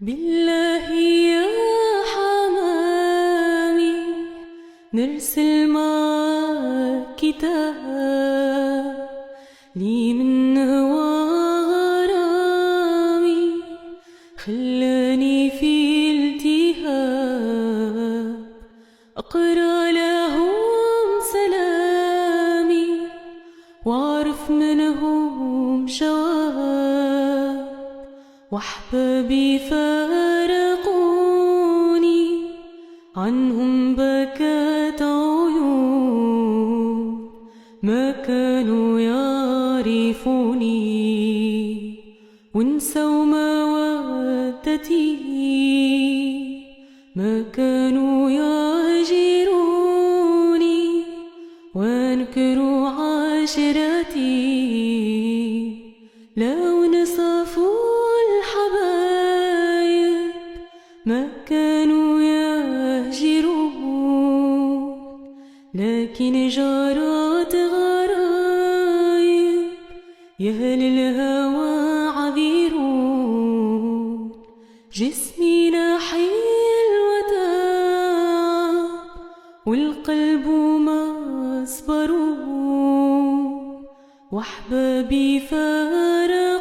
بالله يا حمامي نرسل معاك كتاب لي من غرامي خلاني في التهاب أقرأ لهم سلامي وأعرف منهم جواب وأحبابي فارقوني عنهم بكت عيون ما كانوا يعرفوني ونسوا مودتي ما كانوا يهجروني وانكروا عشرتي لو نصفوا الحبايب ما كانوا يهجرون لكن جرت غرايب يا أهل الهوى عذيرون جسمي ناحي الوداع والقلب ما صبروا وأحبابي فارقوا